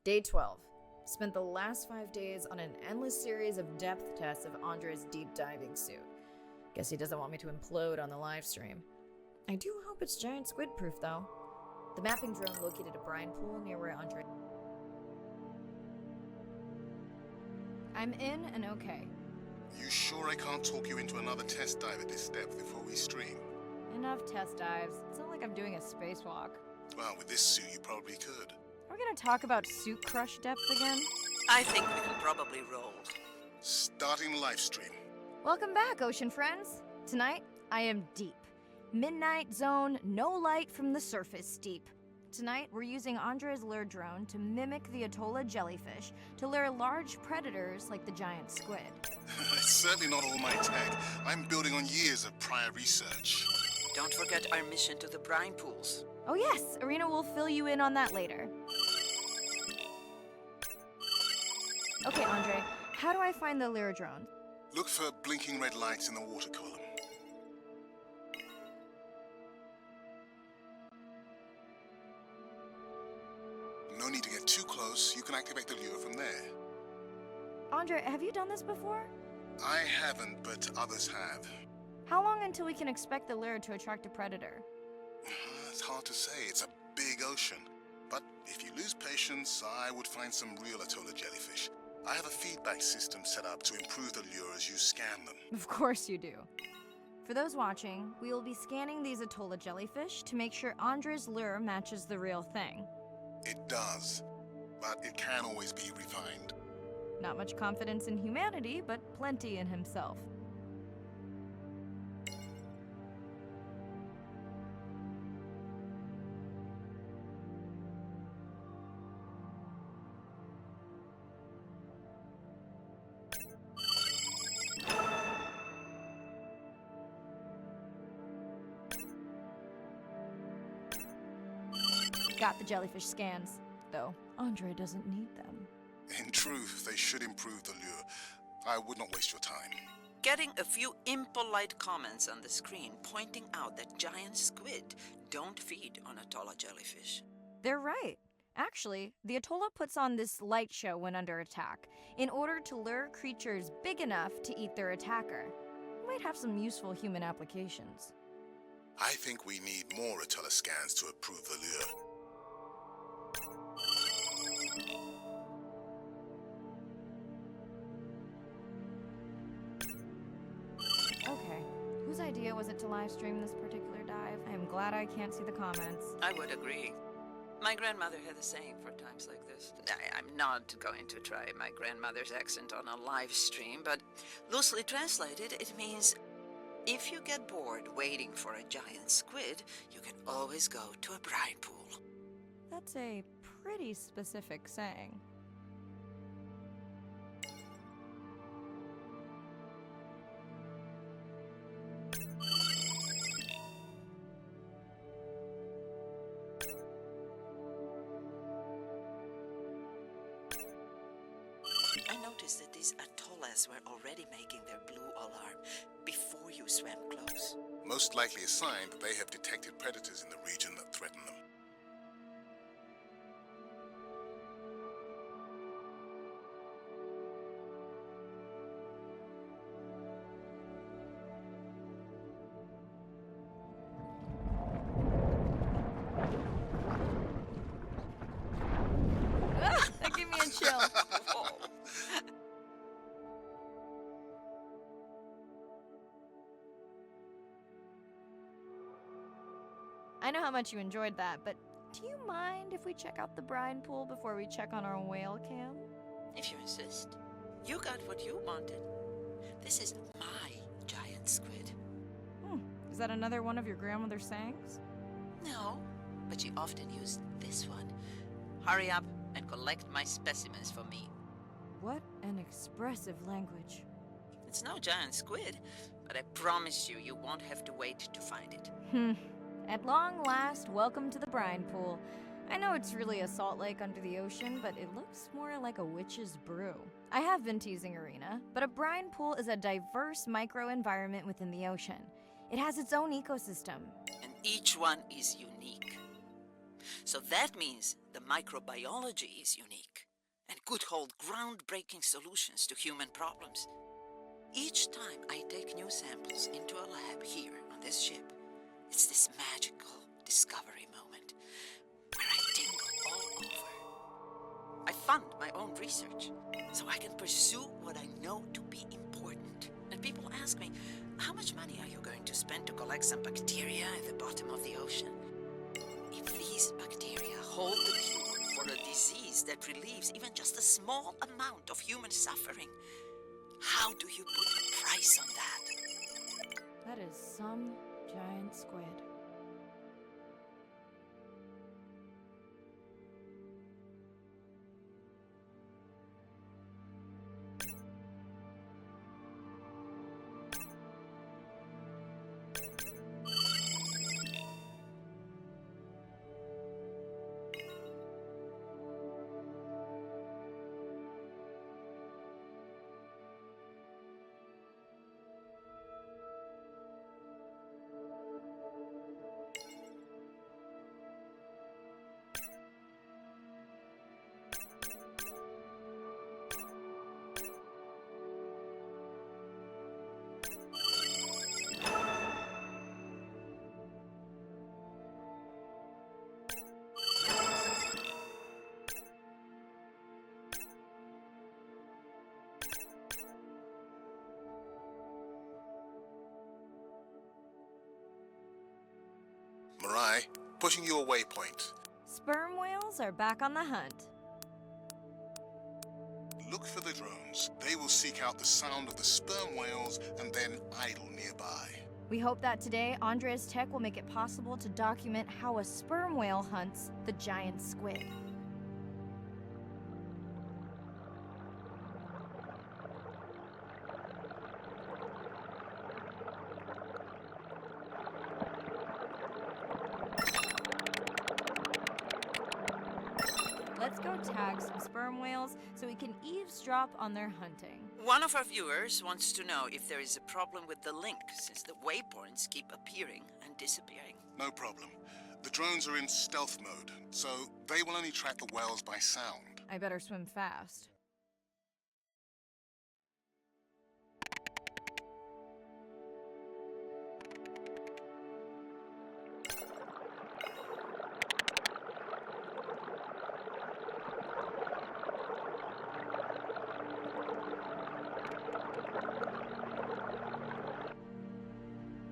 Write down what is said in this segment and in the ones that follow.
Day 12. Spent the last 5 days on an endless series of depth tests of Andre's deep diving suit. Guess he doesn't want me to implode on the live stream. I do hope it's giant squid proof though. The mapping drone located a brine pool near where Andre... I'm in and okay. You sure I can't talk you into another test dive at this depth before we stream? Enough test dives. It's not like I'm doing a spacewalk. Well, with this suit you probably could. Are we gonna talk about suit crush depth again? I think we can probably roll. Starting live stream. Welcome back, ocean friends. Tonight, I am deep. Midnight zone, no light from the surface deep. Tonight, we're using Andre's lure drone to mimic the Atolla jellyfish to lure large predators like the giant squid. It's certainly not all my tech. I'm building on years of prior research. Don't forget our mission to the brine pools. Oh yes, Arena will fill you in on that later. Okay, Andre, how do I find the lure drone? Look for blinking red lights in the water column. No need to get too close. You can activate the lure from there. Andre, have you done this before? I haven't, but others have. How long until we can expect the lure to attract a predator? It's hard to say. It's a big ocean. But if you lose patience, I would find some real Atolla jellyfish. I have a feedback system set up to improve the lure as you scan them. Of course you do. For those watching, we will be scanning these Atolla jellyfish to make sure Andre's lure matches the real thing. It does, but it can always be refined. Not much confidence in humanity, but plenty in himself. Got the jellyfish scans, though Andre doesn't need them. In truth, they should improve the lure. I would not waste your time. Getting a few impolite comments on the screen pointing out that giant squid don't feed on Atolla jellyfish. They're right. Actually, the Atolla puts on this light show when under attack, in order to lure creatures big enough to eat their attacker. Might have some useful human applications. I think we need more Atolla scans to approve the lure. Okay, whose idea was it to live stream this particular dive? I am glad I can't see the comments. I would agree. My grandmother had a saying for times like this. I'm not going to try my grandmother's accent on a live stream, but loosely translated, it means if you get bored waiting for a giant squid, you can always go to a brine pool. That's a pretty specific saying. I noticed that these atollas were already making their blue alarm before you swam close. Most likely a sign that they have detected predators in the region that threaten them. That gave me a chill. I know how much you enjoyed that, but do you mind if we check out the brine pool before we check on our whale cam? If you insist. You got what you wanted. This is my giant squid. Is that another one of your grandmother's sayings? No, but she often used this one. Hurry up and collect my specimens for me. What an expressive language. It's no giant squid, but I promise you, you won't have to wait to find it. At long last, welcome to the brine pool. I know it's really a salt lake under the ocean, but it looks more like a witch's brew. I have been teasing Arena, but a brine pool is a diverse microenvironment within the ocean. It has its own ecosystem. And each one is unique. So that means the microbiology is unique. and could hold groundbreaking solutions to human problems. Each time I take new samples into a lab here on this ship, it's this magical discovery moment where I tingle all over. I fund my own research so I can pursue what I know to be important. And people ask me, how much money are you going to spend to collect some bacteria at the bottom of the ocean? If these bacteria hold the cure for a disease that relieves even just a small amount of human suffering, how do you put a price on that? That is some giant squid. Mirai, pushing your waypoint. Sperm whales are back on the hunt. Look for the drones. They will seek out the sound of the sperm whales and then idle nearby. We hope that today, Andrea's tech will make it possible to document how a sperm whale hunts the giant squid. Let's go tag some sperm whales so we can eavesdrop on their hunting. One of our viewers wants to know if there is a problem with the link, since the waypoints keep appearing and disappearing. No problem. The drones are in stealth mode, so they will only track the whales by sound. I better swim fast.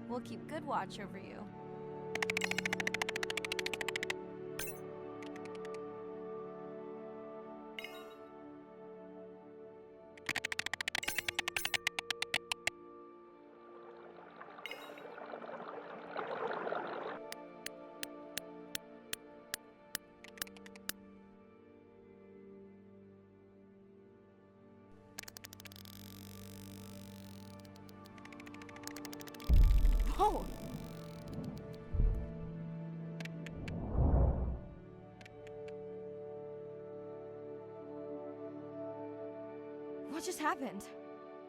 We'll keep good watch over you. Oh! What just happened?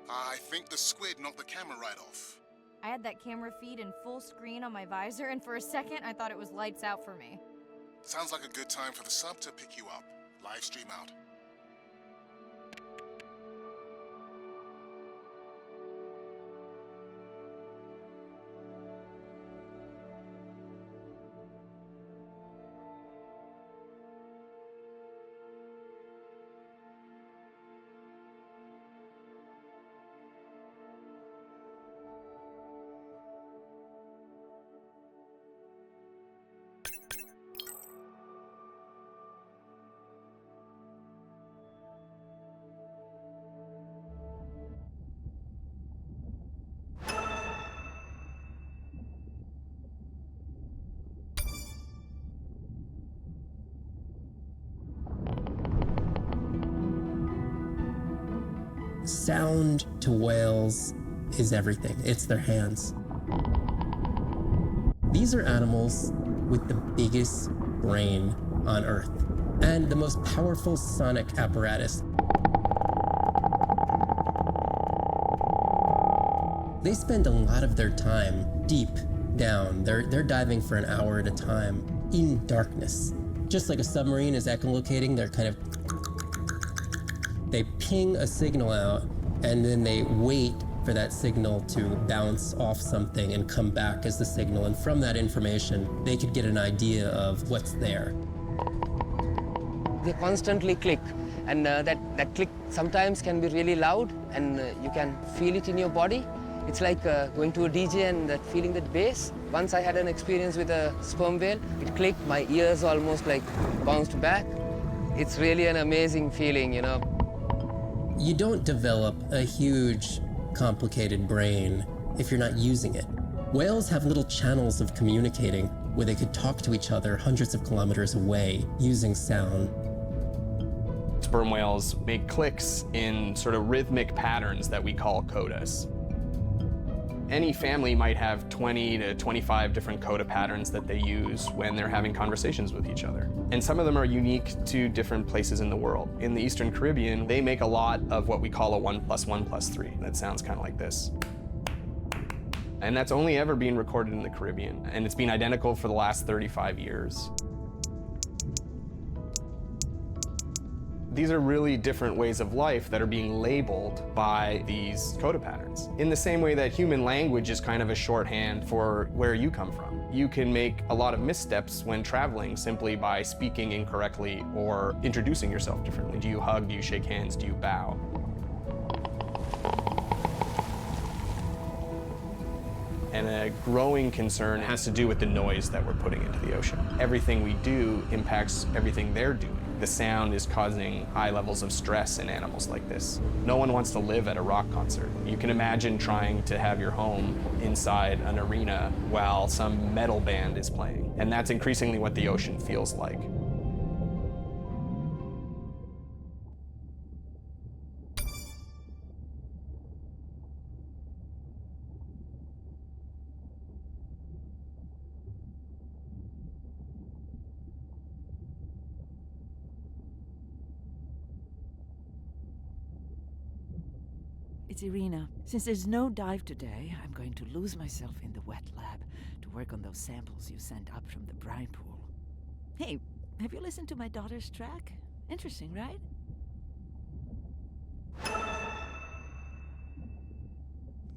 I think the squid knocked the camera right off. I had that camera feed in full screen on my visor, and for a second I thought it was lights out for me. Sounds like a good time for the sub to pick you up. Live stream out. Sound to whales is everything. It's their hands. These are animals with the biggest brain on Earth and the most powerful sonic apparatus. They spend a lot of their time deep down. They're diving for an hour at a time in darkness. Just like a submarine is echolocating, they're kind of They ping a signal out, and then they wait for that signal to bounce off something and come back as the signal. And from that information, they could get an idea of what's there. They constantly click, and that click sometimes can be really loud, and you can feel it in your body. It's like going to a DJ and that feeling that bass. Once I had an experience with a sperm whale. It clicked, my ears almost like bounced back. It's really an amazing feeling, you know. You don't develop a huge, complicated brain if you're not using it. Whales have little channels of communicating where they could talk to each other hundreds of kilometers away using sound. Sperm whales make clicks in sort of rhythmic patterns that we call codas. Any family might have 20 to 25 different coda patterns that they use when they're having conversations with each other. And some of them are unique to different places in the world. In the Eastern Caribbean, they make a lot of what we call a 1 + 1 + 3. That sounds kind of like this. And that's only ever been recorded in the Caribbean. And it's been identical for the last 35 years. These are really different ways of life that are being labeled by these coda patterns. In the same way that human language is kind of a shorthand for where you come from. You can make a lot of missteps when traveling simply by speaking incorrectly or introducing yourself differently. Do you hug? Do you shake hands? Do you bow? And a growing concern has to do with the noise that we're putting into the ocean. Everything we do impacts everything they're doing. The sound is causing high levels of stress in animals like this. No one wants to live at a rock concert. You can imagine trying to have your home inside an arena while some metal band is playing. And that's increasingly what the ocean feels like. It's Irina. Since there's no dive today, I'm going to lose myself in the wet lab to work on those samples you sent up from the brine pool. Hey, have you listened to my daughter's track? Interesting, right?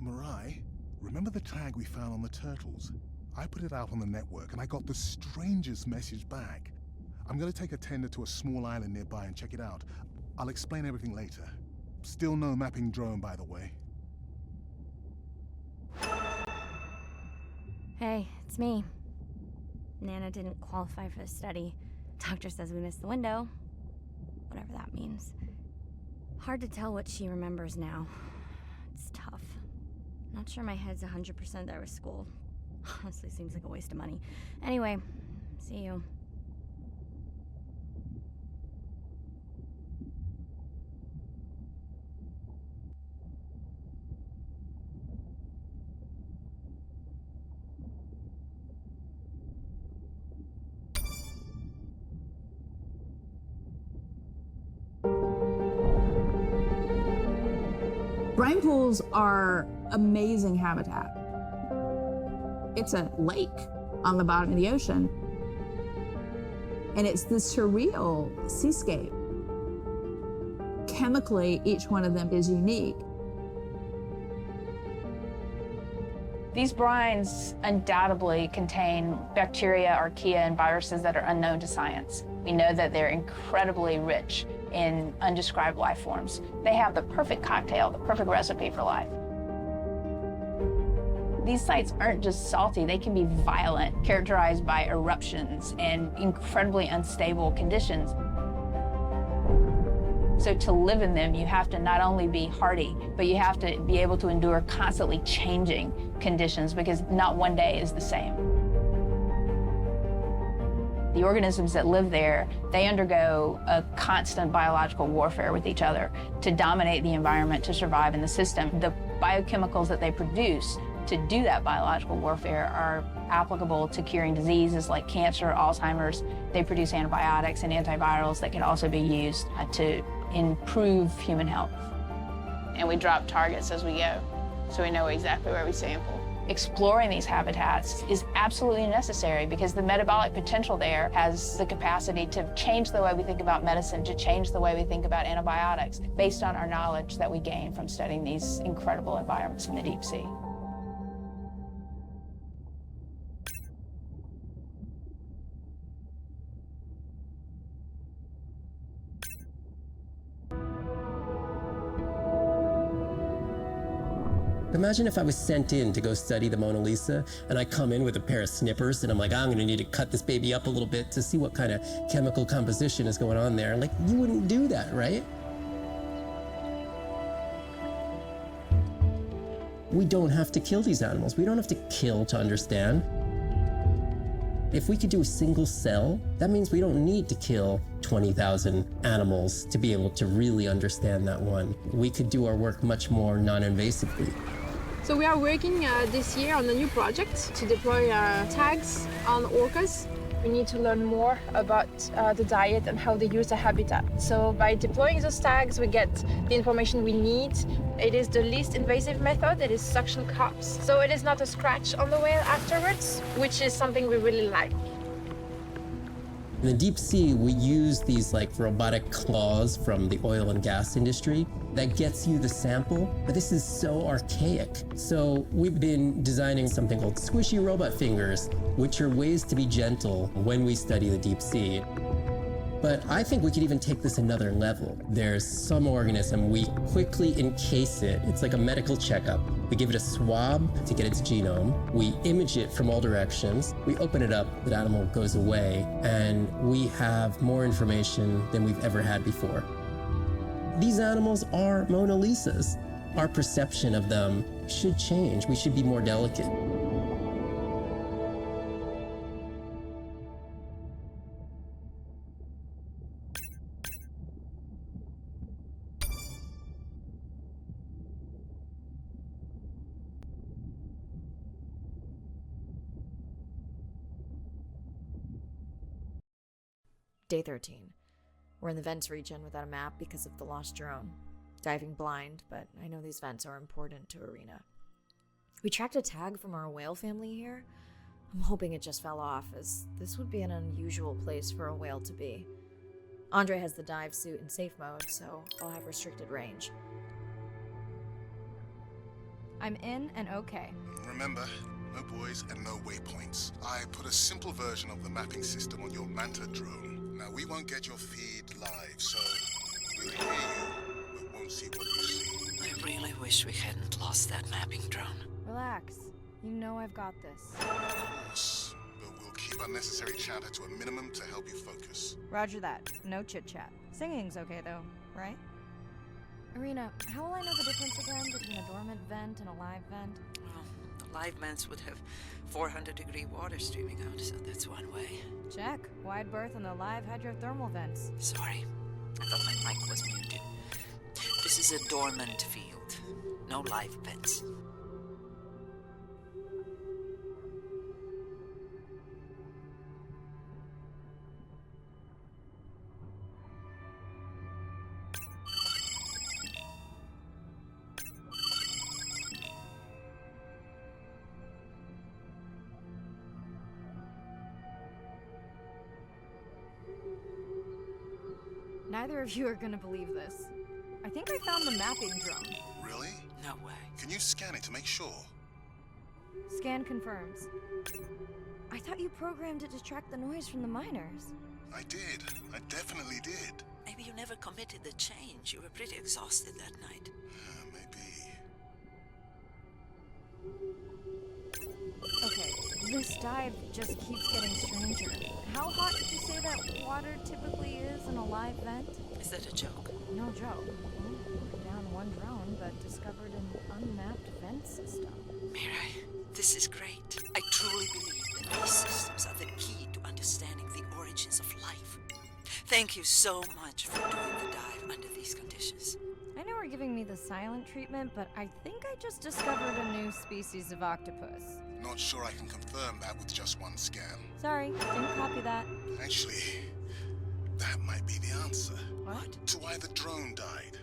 Mirai, remember the tag we found on the turtles? I put it out on the network and I got the strangest message back. I'm gonna take a tender to a small island nearby and check it out. I'll explain everything later. Still no mapping drone, by the way. Hey, it's me. Nana didn't qualify for the study. Doctor says we missed the window. Whatever that means. Hard to tell what she remembers now. It's tough. Not sure my head's 100% there with school. Honestly, seems like a waste of money. Anyway, see you. Brine pools are amazing habitat. It's a lake on the bottom of the ocean. And it's this surreal seascape. Chemically, each one of them is unique. These brines undoubtedly contain bacteria, archaea, and viruses that are unknown to science. We know that they're incredibly rich in undescribed life forms. They have the perfect cocktail, the perfect recipe for life. These sites aren't just salty, they can be violent, characterized by eruptions and incredibly unstable conditions. So to live in them, you have to not only be hardy, but you have to be able to endure constantly changing conditions because not one day is the same. The organisms that live there, they undergo a constant biological warfare with each other to dominate the environment, to survive in the system. The biochemicals that they produce to do that biological warfare are applicable to curing diseases like cancer, Alzheimer's. They produce antibiotics and antivirals that can also be used to improve human health. And we drop targets as we go, so we know exactly where we sample. exploring these habitats is absolutely necessary because the metabolic potential there has the capacity to change the way we think about medicine, to change the way we think about antibiotics, based on our knowledge that we gain from studying these incredible environments in the deep sea. Imagine if I was sent in to go study the Mona Lisa and I come in with a pair of snippers and I'm like, I'm gonna need to cut this baby up a little bit to see what kind of chemical composition is going on there. Like, you wouldn't do that, right? We don't have to kill these animals. We don't have to kill to understand. If we could do a single cell, that means we don't need to kill 20,000 animals to be able to really understand that one. We could do our work much more non-invasively. So we are working this year on a new project to deploy tags on orcas. We need to learn more about the diet and how they use the habitat. So by deploying those tags, we get the information we need. It is the least invasive method. It is suction cups. So it is not a scratch on the whale afterwards, which is something we really like. In the deep sea, we use these like robotic claws from the oil and gas industry that gets you the sample, but this is so archaic. So we've been designing something called squishy robot fingers, which are ways to be gentle when we study the deep sea. But I think we could even take this another level. There's some organism, we quickly encase it. It's like a medical checkup. We give it a swab to get its genome. We image it from all directions. We open it up, the animal goes away, and we have more information than we've ever had before. These animals are Mona Lisas. Our perception of them should change. We should be more delicate. Day 13. We're in the vents region without a map because of the lost drone. Diving blind, but I know these vents are important to Arena. We tracked a tag from our whale family here. I'm hoping it just fell off, as this would be an unusual place for a whale to be. Andre has the dive suit in safe mode, so I'll have restricted range. I'm in and okay. Remember, no buoys and no waypoints. I put a simple version of the mapping system on your Manta drone. Now, we won't get your feed live, so we'll hear you, but won't see what you see. I really wish we hadn't lost that mapping drone. Relax. You know I've got this. Of course, but we'll keep unnecessary chatter to a minimum to help you focus. Roger that. No chit-chat. Singing's okay, though, right? Arena, how will I know the difference again between a dormant vent and a live vent? Well, the live vents would have 400-degree water streaming out, so that's one way. Check. Wide berth on the live hydrothermal vents. Sorry, I thought my mic was muted. This is a dormant field. No live vents. Neither of you are gonna believe this. I think I found the mapping drone. Really? No way. Can you scan it to make sure? Scan confirms. I thought you programmed it to track the noise from the miners. I did. I definitely did. Maybe you never committed the change. You were pretty exhausted that night. Maybe. Okay, this dive just keeps getting stranger. How hot did you say that water typically is in a live vent? Is that a joke? No joke. Well, we're down one drone, but discovered an unmapped vent system. Mirai, this is great. I truly believe that these systems are the key to understanding the origins of life. Thank you so much for doing the dive under these conditions. I know we're giving me the silent treatment, but I think I just discovered a new species of octopus. Not sure I can confirm that with just one scan. Sorry, didn't copy that. Actually, that might be the answer. What? To why the drone died.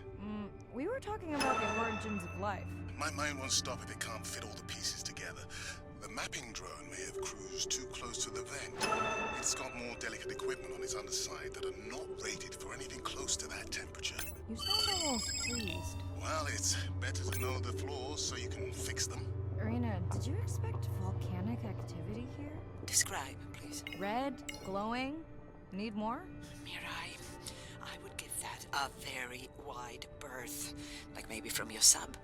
We were talking about the origins of life. My mind won't stop if it can't fit all the pieces together. The mapping drone may have cruised too close to the vent. It's got more delicate equipment on its underside that are not rated for anything close to that temperature. You sound almost pleased. Well, it's better to know the flaws so you can fix them. Irina, did you expect volcanic activity here? Describe, please. Red, glowing. Need more? Mirai, I would give that a very wide berth. Like maybe from your sub.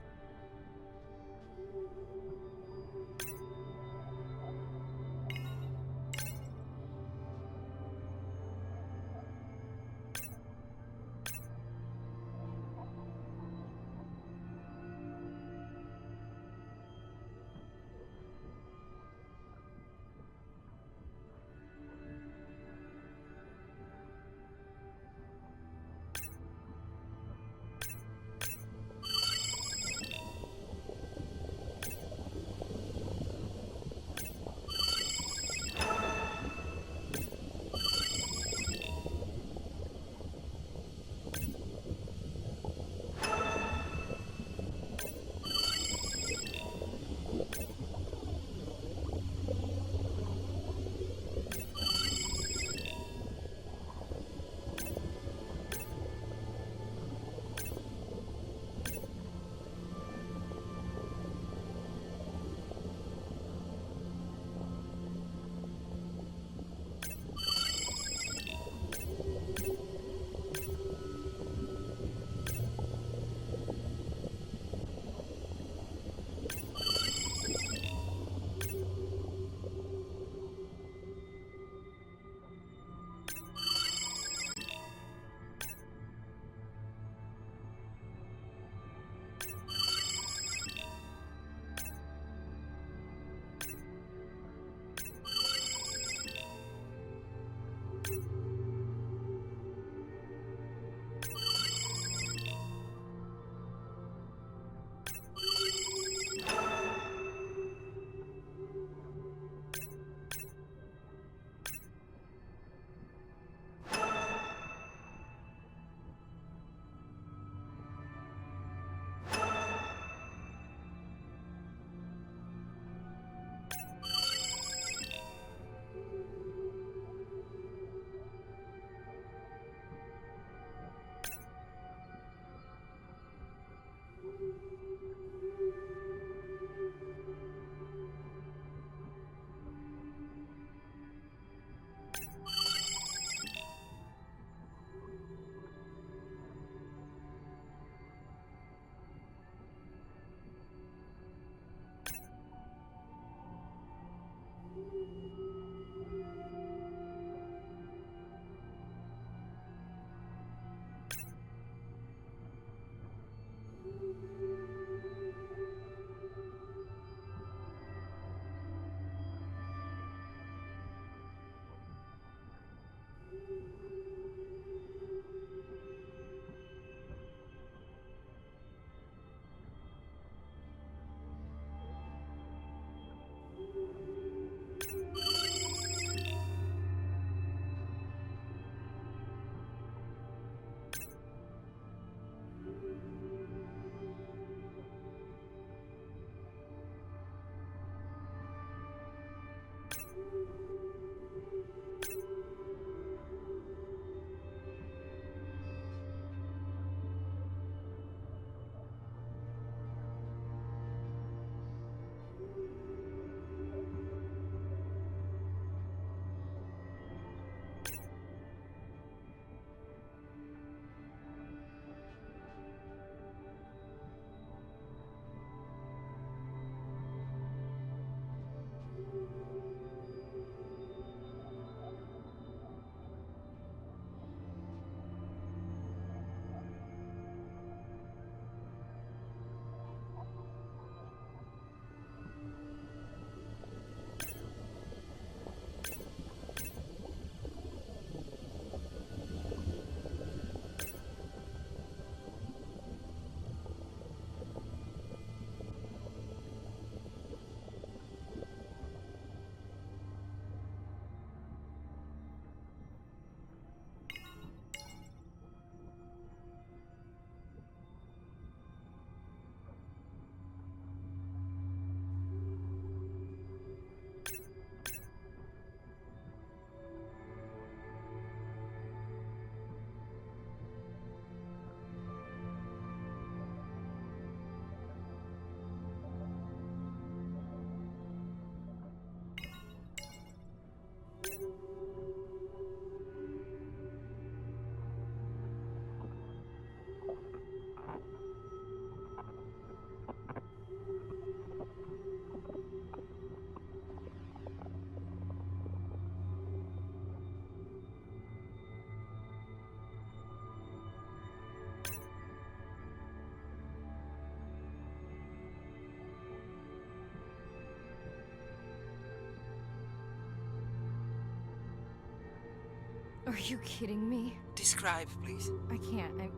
Are you kidding me? Describe, please. I can't. I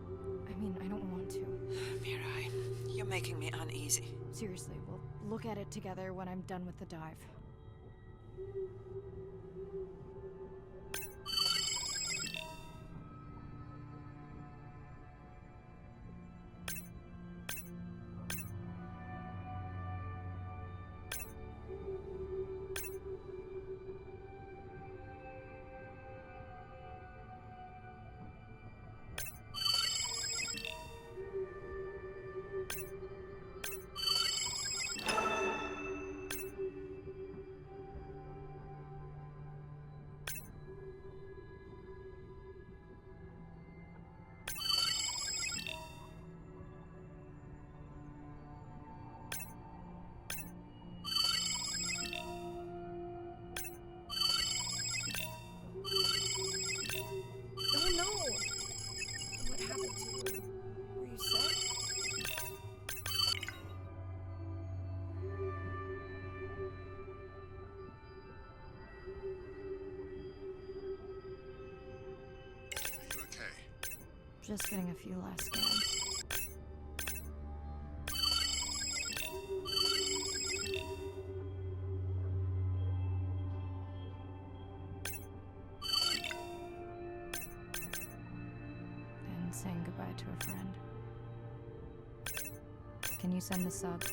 mean, I don't want to. Mirai, you're making me uneasy. Seriously, we'll look at it together when I'm done with the dive. Oh no! What happened to you? Were you sick? Are you okay? Just getting a few last scans. And saying goodbye to a friend. Can you send the sub?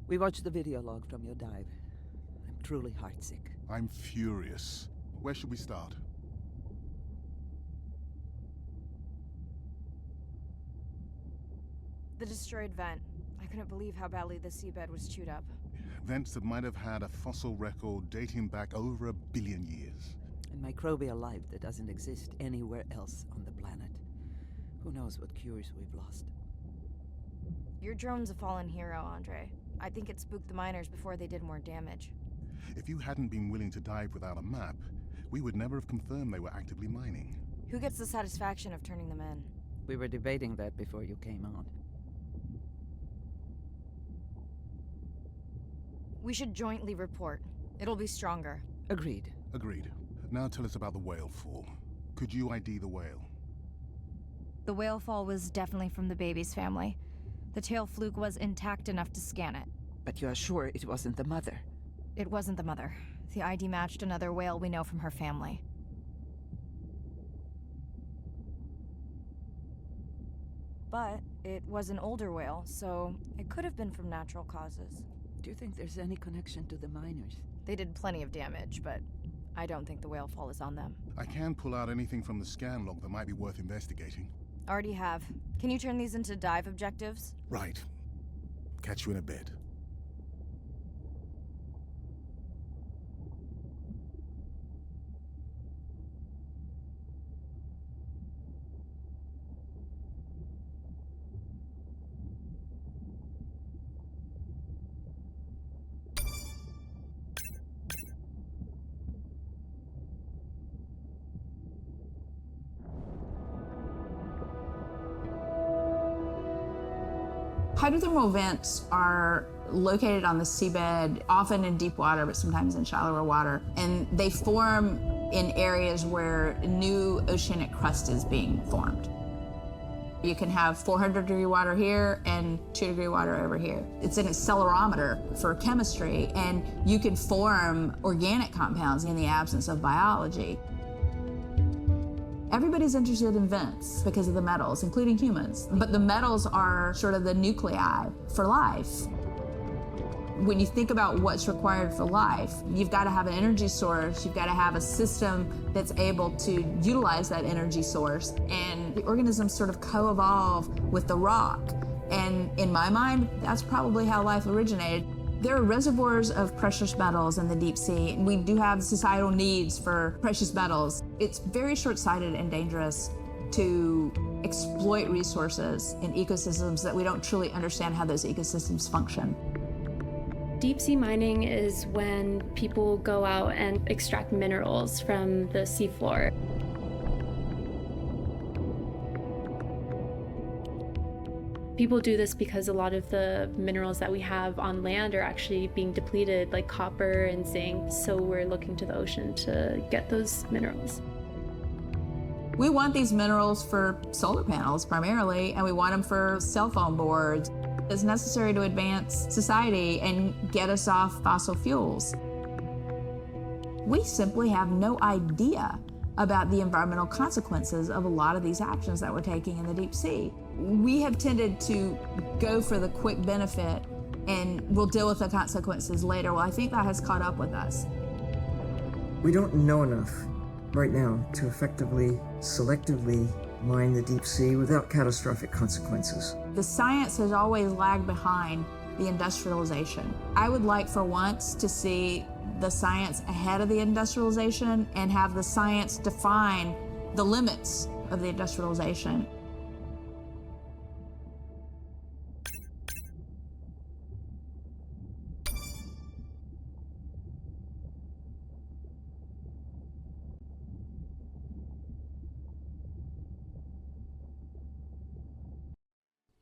We watched the video log from your dive. I'm truly heartsick. I'm furious. Where should we start? The destroyed vent. I couldn't believe how badly the seabed was chewed up. Vents that might have had a fossil record dating back over 1 billion years. And microbial life that doesn't exist anywhere else on the planet. Who knows what cures we've lost. Your drone's a fallen hero, Andre. I think it spooked the miners before they did more damage. If you hadn't been willing to dive without a map, we would never have confirmed they were actively mining. Who gets the satisfaction of turning them in? We were debating that before you came on. We should jointly report. It'll be stronger. Agreed. Agreed. Now tell us about the whale fall. Could you ID the whale? The whale fall was definitely from the baby's family. The tail fluke was intact enough to scan it. But you are sure it wasn't the mother? It wasn't the mother. The ID matched another whale we know from her family. But it was an older whale, so it could have been from natural causes. Do you think there's any connection to the miners? They did plenty of damage, but I don't think the whale fall is on them. I can pull out anything from the scan log that might be worth investigating. Already have. Can you turn these into dive objectives? Right. Catch you in a bit. Hydrothermal vents are located on the seabed, often in deep water, but sometimes in shallower water. And they form in areas where new oceanic crust is being formed. You can have 400-degree water here and 2-degree water over here. It's an accelerometer for chemistry, and you can form organic compounds in the absence of biology. Everybody's interested in vents because of the metals, including humans. But the metals are sort of the nuclei for life. When you think about what's required for life, you've got to have an energy source, you've got to have a system that's able to utilize that energy source. And the organisms sort of co-evolve with the rock. And in my mind, that's probably how life originated. There are reservoirs of precious metals in the deep sea, and we do have societal needs for precious metals. It's very short-sighted and dangerous to exploit resources in ecosystems that we don't truly understand how those ecosystems function. Deep sea mining is when people go out and extract minerals from the seafloor. People do this because a lot of the minerals that we have on land are actually being depleted, like copper and zinc, so we're looking to the ocean to get those minerals. We want these minerals for solar panels primarily, and we want them for cell phone boards. It's necessary to advance society and get us off fossil fuels. We simply have no idea about the environmental consequences of a lot of these actions that we're taking in the deep sea. We have tended to go for the quick benefit and we'll deal with the consequences later. Well, I think that has caught up with us. We don't know enough right now to effectively, selectively mine the deep sea without catastrophic consequences. The science has always lagged behind the industrialization. I would like for once to see the science ahead of the industrialization and have the science define the limits of the industrialization.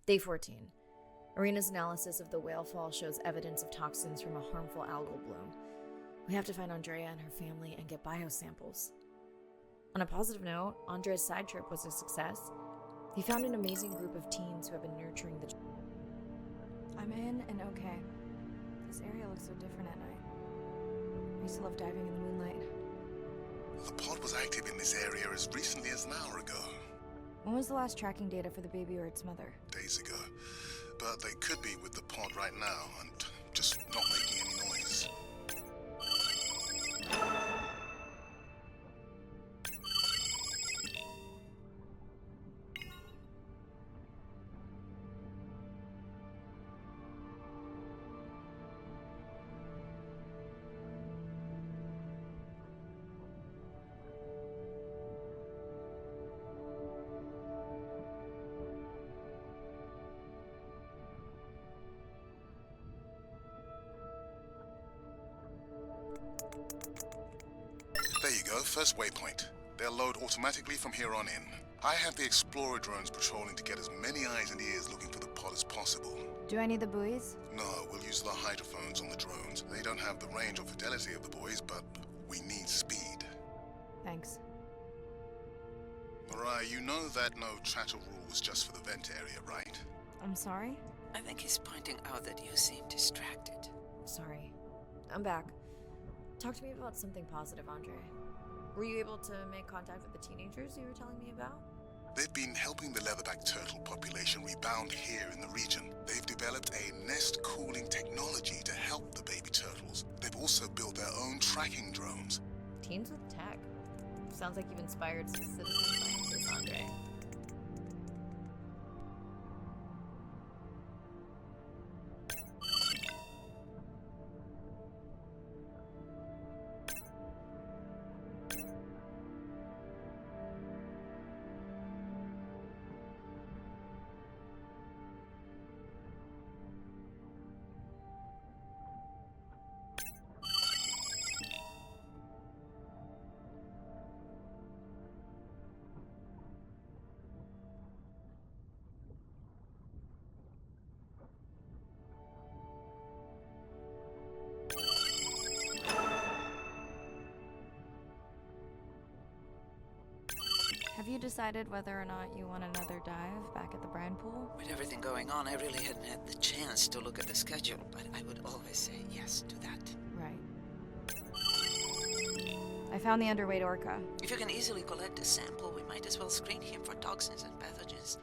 Day 14. Irina's analysis of the whale fall shows evidence of toxins from a harmful algal bloom. We have to find Andrea and her family and get biosamples. On a positive note, Andrea's side trip was a success. He found an amazing group of teens who have been nurturing the... I'm in and okay. This area looks so different at night. I used to love diving in the moonlight. The pod was active in this area as recently as an hour ago. When was the last tracking data for the baby or its mother? Days ago. But they could be with the pod right now and just not making any noise. There you go, first waypoint. They'll load automatically from here on in. I have the Explorer drones patrolling to get as many eyes and ears looking for the pod as possible. Do I need the buoys? No, we'll use the hydrophones on the drones. They don't have the range or fidelity of the buoys, but we need speed. Thanks. Mariah, you know that no chatter rule was just for the vent area, right? I'm sorry? I think he's pointing out that you seem distracted. Sorry. I'm back. Talk to me about something positive, Andre. Were you able to make contact with the teenagers you were telling me about? They've been helping the leatherback turtle population rebound here in the region. They've developed a nest cooling technology to help the baby turtles. They've also built their own tracking drones. Teens with tech. Sounds like you've inspired some citizen scientists, Andre. Have you decided whether or not you want another dive back at the brine pool? With everything going on, I really hadn't had the chance to look at the schedule, but I would always say yes to that. Right. I found the underweight orca. If you can easily collect a sample, we might as well screen him for toxins and pathogens.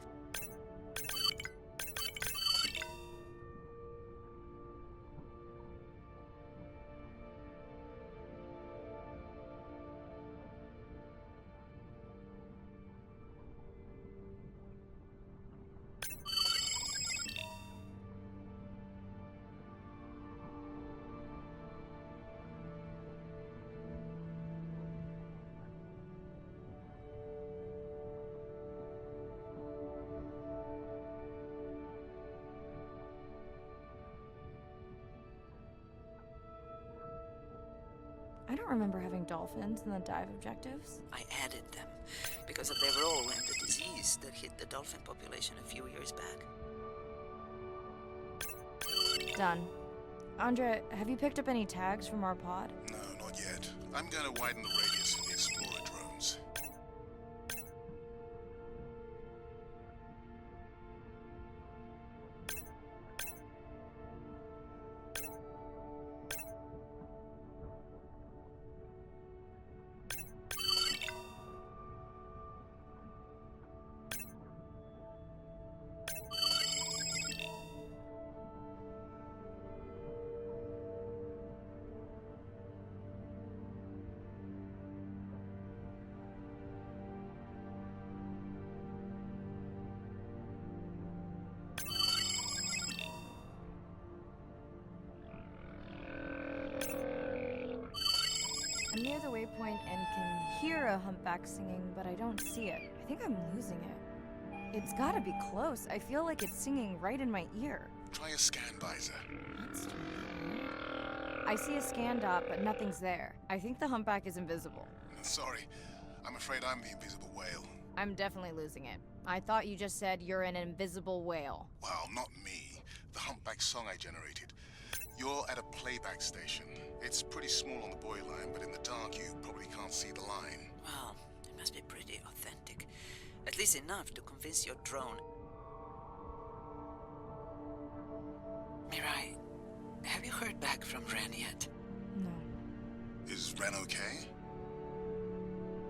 I don't remember having dolphins in the dive objectives. I added them because of their role in the disease that hit the dolphin population a few years back. Done. Andre, have you picked up any tags from our pod? No, not yet. I'm going to widen the radius for the explorer drones. I'm near the waypoint and can hear a humpback singing, but I don't see it. I think I'm losing it. It's gotta be close. I feel like it's singing right in my ear. Try a scan visor. I see a scan dot, but nothing's there. I think the humpback is invisible. Sorry, I'm afraid I'm the invisible whale. I'm definitely losing it. I thought you just said you're an invisible whale. Well, not me. The humpback song I generated. You're at a playback station. It's pretty small on the buoy line, but in the dark you probably can't see the line. Well, it must be pretty authentic. At least enough to convince your drone. Mirai, have you heard back from Ren yet? No. Is Ren okay?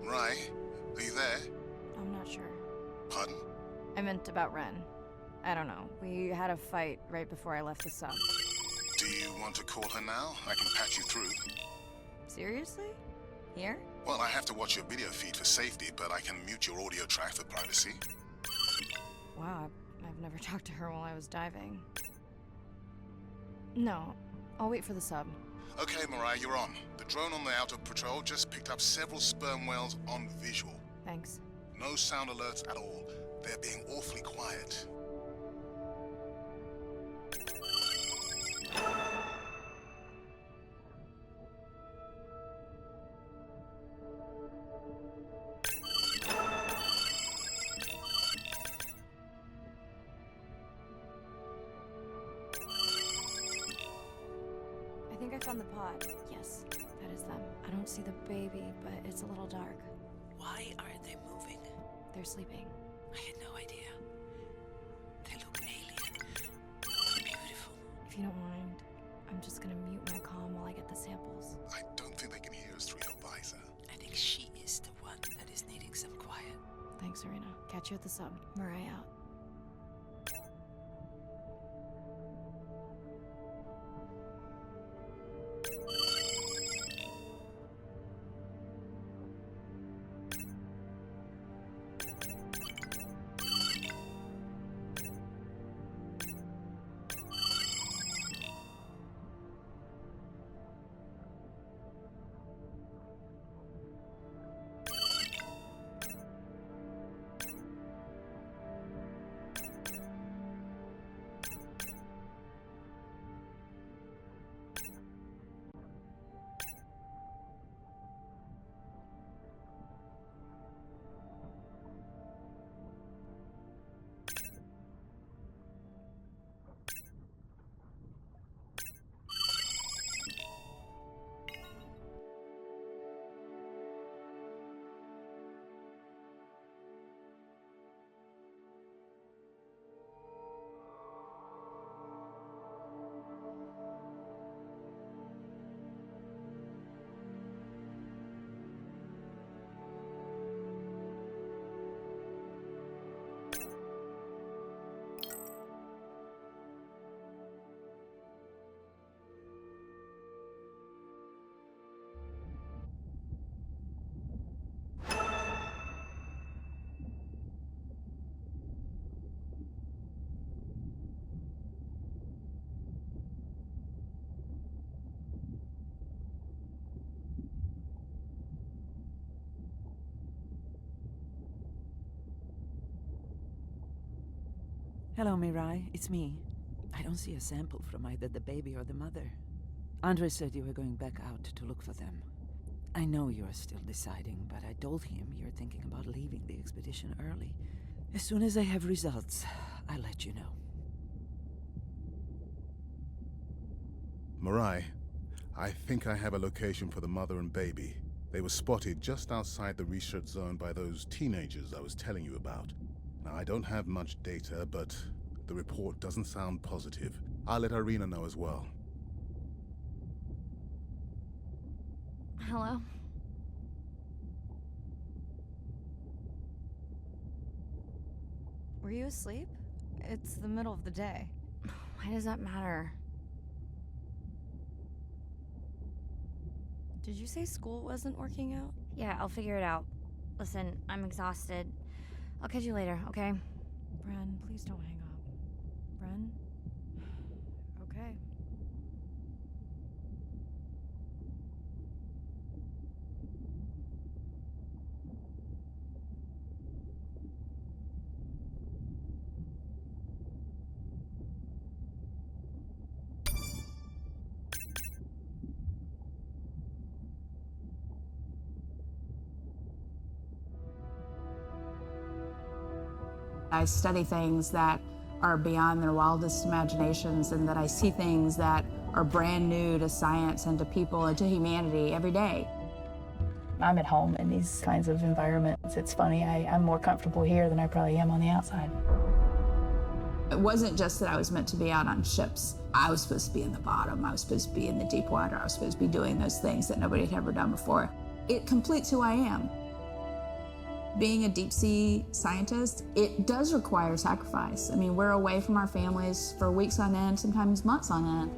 Mirai, are you there? I'm not sure. Pardon? I meant about Ren. I don't know. We had a fight right before I left the sub. Do you want to call her now? I can patch you through. Seriously? Here? Well, I have to watch your video feed for safety, but I can mute your audio track for privacy. Wow, I've never talked to her while I was diving. No, I'll wait for the sub. Okay, Mariah, you're on. The drone on the outer patrol just picked up several sperm whales on visual. Thanks. No sound alerts at all. They're being awfully quiet. I think I found the pod. Yes, that is them. I don't see the baby, but it's a little dark. Why aren't they moving? They're sleeping. I had no idea. They look alien. Beautiful. If you don't mind, I'm just gonna mute my comm while I get the samples. I don't think they can hear us through your visor. I think she is the one that is needing some quiet. Thanks, Arena. Catch you at the sub. Mariah out. Hello, Mirai. It's me. I don't see a sample from either the baby or the mother. Andre said you were going back out to look for them. I know you are still deciding, but I told him you're thinking about leaving the expedition early. As soon as I have results, I'll let you know. Marai, I think I have a location for the mother and baby. They were spotted just outside the research zone by those teenagers I was telling you about. Now, I don't have much data, but the report doesn't sound positive. I'll let Irina know as well. Hello? Were you asleep? It's the middle of the day. Why does that matter? Did you say school wasn't working out? Yeah, I'll figure it out. Listen, I'm exhausted. I'll catch you later, okay? Bren, please don't hang up. Bren? Okay. I study things that are beyond their wildest imaginations, and that I see things that are brand new to science and to people and to humanity every day. I'm at home in these kinds of environments. It's funny, I'm more comfortable here than I probably am on the outside. It wasn't just that I was meant to be out on ships. I was supposed to be in the bottom. I was supposed to be in the deep water. I was supposed to be doing those things that nobody had ever done before. It completes who I am. Being a deep sea scientist, it does require sacrifice. I mean, we're away from our families for weeks on end, sometimes months on end.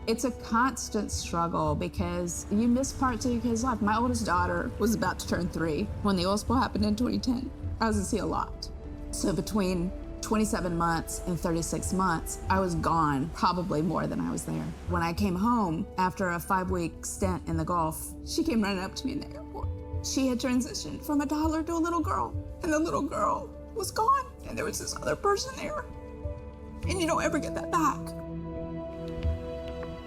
It's a constant struggle because you miss parts of your kid's life. My oldest daughter was about to turn 3 when the oil spill happened in 2010. I was at sea a lot. So between 27 months and 36 months, I was gone probably more than I was there. When I came home after a 5-week stint in the Gulf, she came running up to me in the airport. She had transitioned from a toddler to a little girl, and the little girl was gone, and there was this other person there, and you don't ever get that back.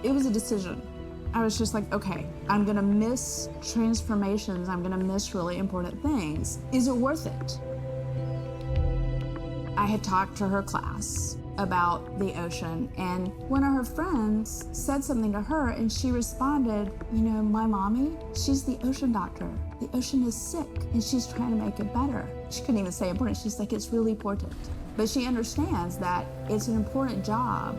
It was a decision. I was just like, okay, I'm gonna miss transformations, I'm gonna miss really important things. Is it worth it? I had talked to her class about the ocean, and one of her friends said something to her, and she responded, you know, my mommy, she's the ocean doctor. The ocean is sick, and she's trying to make it better. She couldn't even say important. She's like, it's really important. But she understands that it's an important job.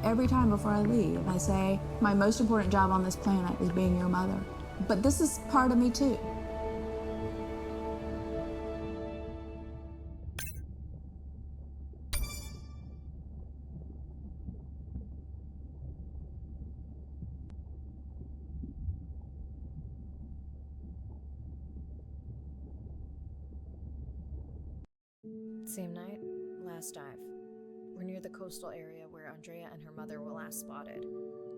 Every time before I leave, I say, my most important job on this planet is being your mother. But this is part of me too. Same night, last dive. We're near the coastal area where Andrea and her mother were last spotted.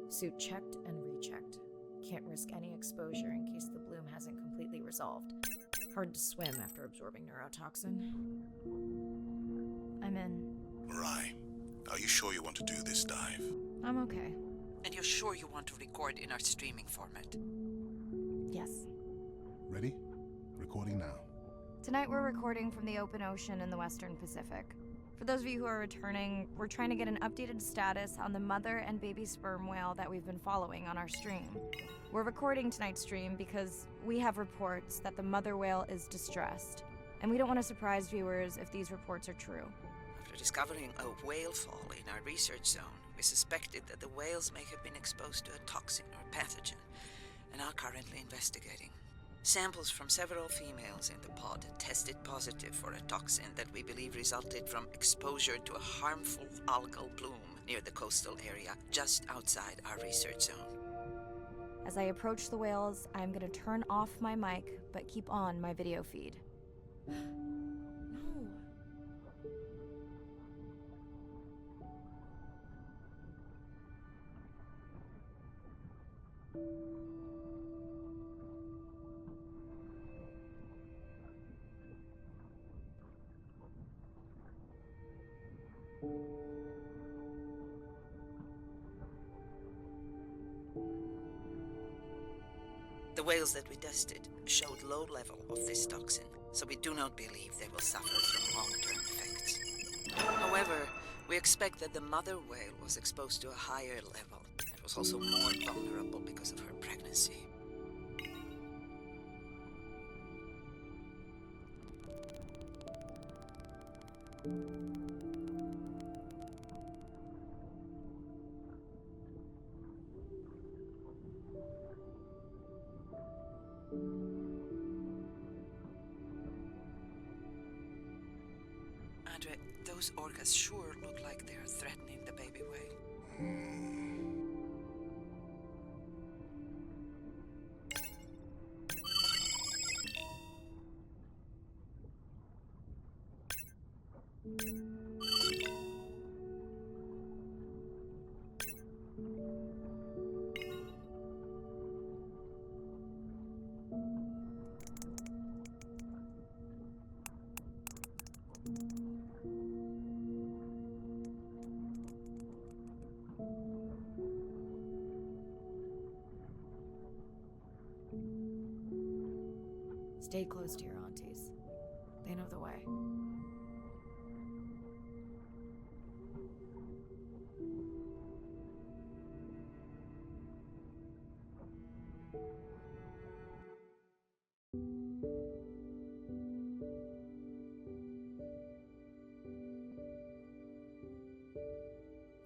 Suit checked and rechecked. Can't risk any exposure in case the bloom hasn't completely resolved. Hard to swim after absorbing neurotoxin. I'm in. Marai, are you sure you want to do this dive? I'm okay. And you're sure you want to record in our streaming format? Yes. Ready? Recording now. Tonight we're recording from the open ocean in the Western Pacific. For those of you who are returning, we're trying to get an updated status on the mother and baby sperm whale that we've been following on our stream. We're recording tonight's stream because we have reports that the mother whale is distressed, and we don't want to surprise viewers if these reports are true. After discovering a whale fall in our research zone, we suspected that the whales may have been exposed to a toxin or pathogen, and are currently investigating. Samples from several females in the pod tested positive for a toxin that we believe resulted from exposure to a harmful algal bloom near the coastal area just outside our research zone. As I approach the whales, I'm going to turn off my mic, but keep on my video feed. No. The whales that we tested showed low level of this toxin, so we do not believe they will suffer from long-term effects. However, we expect that the mother whale was exposed to a higher level and was also more vulnerable because of her pregnancy. Andre, those orcas sure look like they're threatening the baby whale. Stay close to your aunties. They know the way.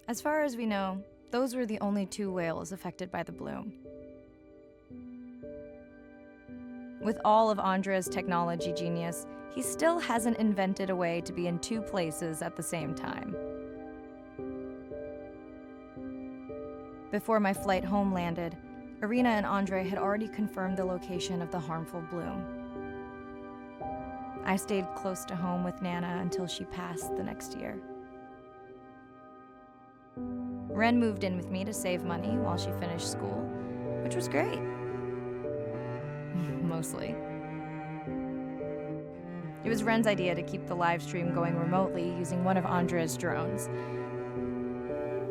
As far as we know, those were the only 2 whales affected by the bloom. With all of Andre's technology genius, he still hasn't invented a way to be in 2 places at the same time. Before my flight home landed, Irina and Andre had already confirmed the location of the harmful bloom. I stayed close to home with Nana until she passed the next year. Ren moved in with me to save money while she finished school, which was great. Mostly. It was Ren's idea to keep the live stream going remotely using one of Andre's drones.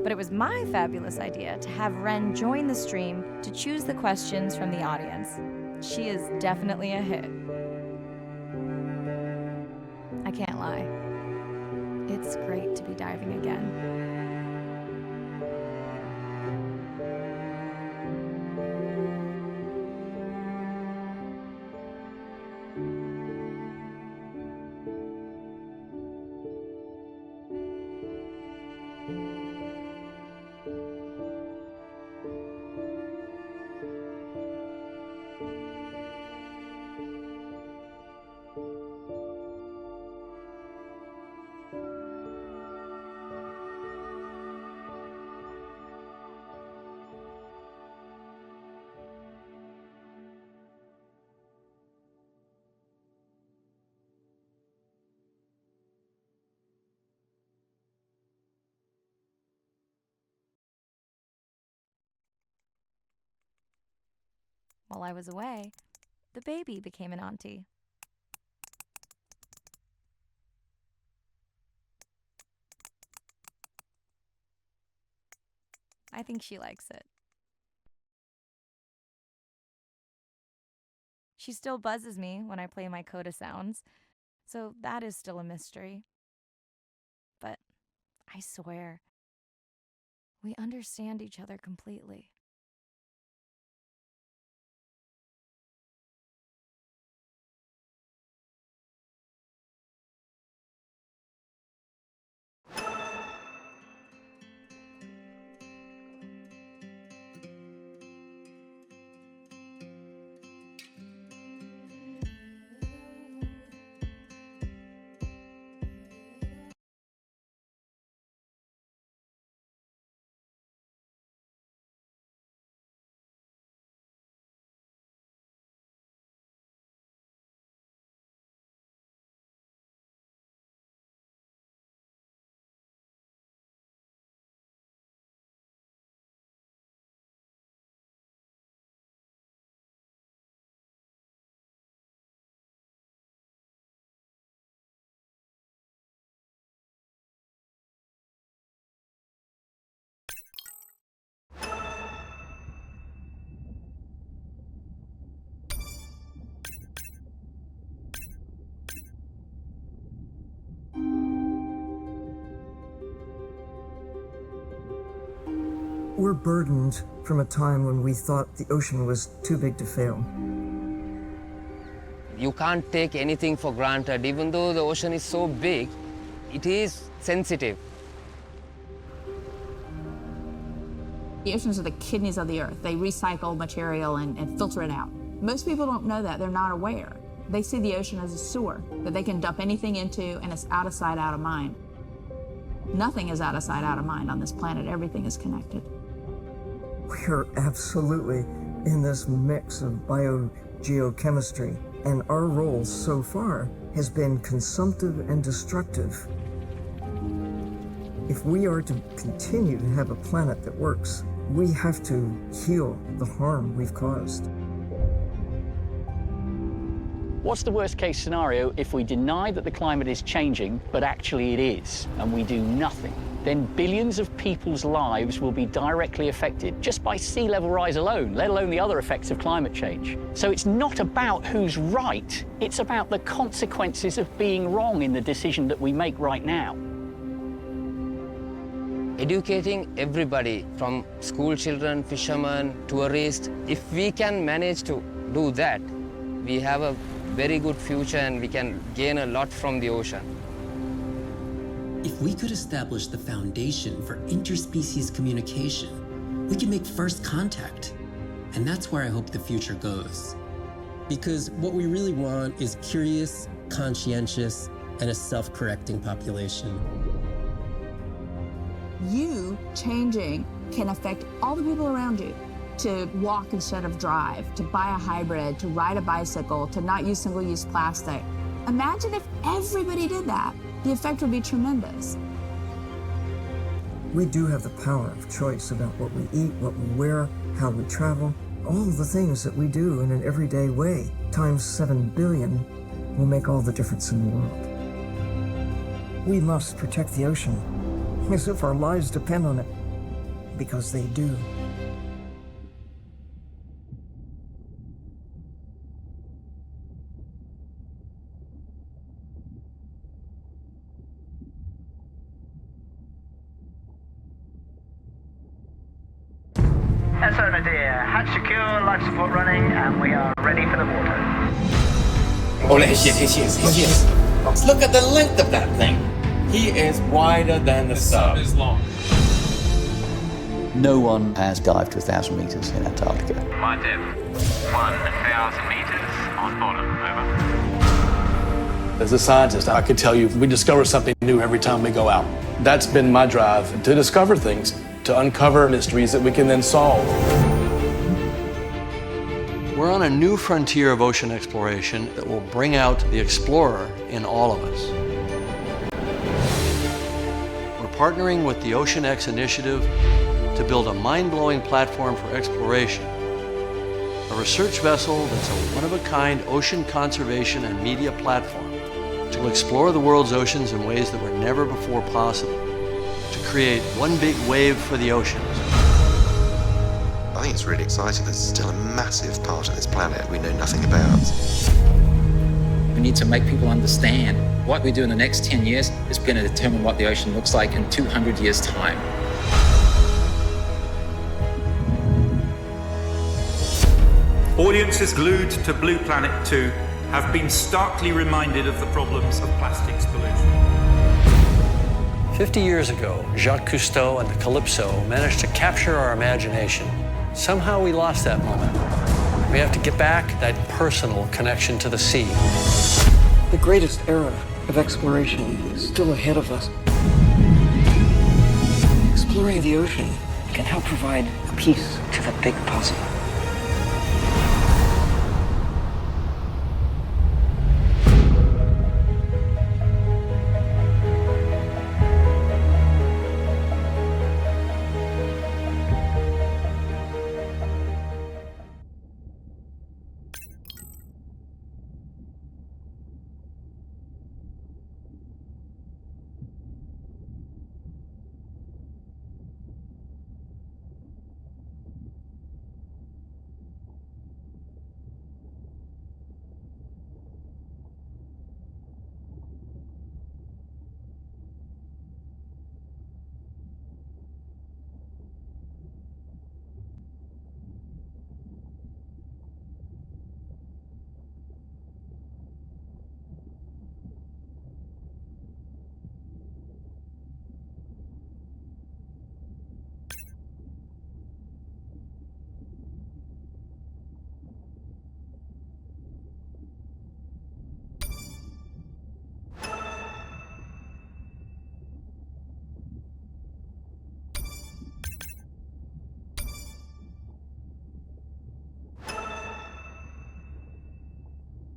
But it was my fabulous idea to have Ren join the stream to choose the questions from the audience. She is definitely a hit. I can't lie. It's great to be diving again. While I was away, the baby became an auntie. I think she likes it. She still buzzes me when I play my coda sounds, so that is still a mystery. But I swear, we understand each other completely. we're burdened from a time when we thought the ocean was too big to fail. You can't take anything for granted. Even though the ocean is so big, it is sensitive. The oceans are the kidneys of the earth. They recycle material and filter it out. Most people don't know that. They're not aware. They see the ocean as a sewer that they can dump anything into, and it's out of sight, out of mind. Nothing is out of sight, out of mind on this planet. Everything is connected. We're absolutely in this mix of biogeochemistry, and our role so far has been consumptive and destructive. If we are to continue to have a planet that works, we have to heal the harm we've caused. What's the worst case scenario if we deny that the climate is changing, but actually it is, and we do nothing? Then billions of people's lives will be directly affected just by sea level rise alone, let alone the other effects of climate change. So it's not about who's right, it's about the consequences of being wrong in the decision that we make right now. Educating everybody, from school children, fishermen, tourists, if we can manage to do that, we have a very good future and we can gain a lot from the ocean. If we could establish the foundation for interspecies communication, we could make first contact. And that's where I hope the future goes. Because what we really want is curious, conscientious, and a self-correcting population. You changing can affect all the people around you. To walk instead of drive, to buy a hybrid, to ride a bicycle, to not use single-use plastic. Imagine if everybody did that. The effect would be tremendous. We do have the power of choice about what we eat, what we wear, how we travel. All of the things that we do in an everyday way, times 7 billion, will make all the difference in the world. We must protect the ocean as if our lives depend on it, because they do. SO Nadir, hatch secure, life support running, and we are ready for the water. Oh, yes. Look at the length of that thing. He is wider than the sub. Is long. No one has dived to 1,000 meters in Antarctica. My depth, 1,000 meters on bottom, over. As a scientist, I could tell you we discover something new every time we go out. That's been my drive, to discover things, to uncover mysteries that we can then solve. We're on a new frontier of ocean exploration that will bring out the explorer in all of us. We're partnering with the Ocean X initiative to build a mind-blowing platform for exploration. A research vessel that's a one-of-a-kind ocean conservation and media platform to explore the world's oceans in ways that were never before possible, to create one big wave for the oceans. I think it's really exciting. There's still a massive part of this planet we know nothing about. We need to make people understand what we do in the next 10 years is going to determine what the ocean looks like in 200 years' time. Audiences glued to Blue Planet 2 have been starkly reminded of the problems of plastics pollution. 50 years ago, Jacques Cousteau and the Calypso managed to capture our imagination. Somehow we lost that moment. We have to get back that personal connection to the sea. The greatest era of exploration is still ahead of us. Exploring the ocean can help provide a piece to the big puzzle.